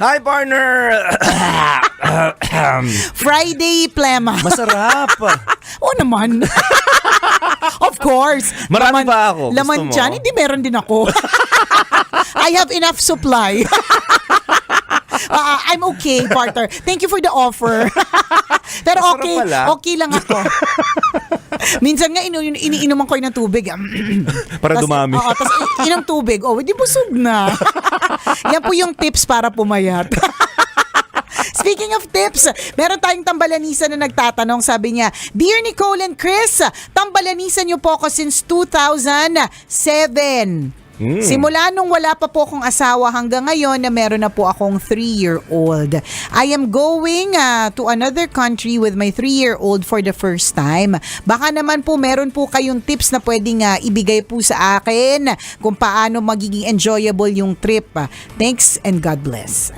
Hi, partner! Friday plema. Masarap. Oo naman. Of course. Marami ba ako? Gusto Laman mo? dyan, hindi meron din ako. I have enough supply. I'm okay, partner. Thank you for the offer. Pero Masarap okay, pala. okay lang ako. Minsan nga iniinuman ko ng tubig. Para dumami. Oo, tas inang tubig. Oh, hindi busog na. Yan po yung tips para pumayat. Speaking of tips, meron tayong tambalanisan na nagtatanong. Sabi niya, Dear Nicole and Chris, tambalanisan niyo po ako since 2007. Simula nung wala pa po akong asawa hanggang ngayon na meron na po akong 3-year-old. I am going to another country with my 3-year-old for the first time. Baka naman po meron po kayong tips na pwedeng ibigay po sa akin kung paano magiging enjoyable yung trip. Thanks and God bless.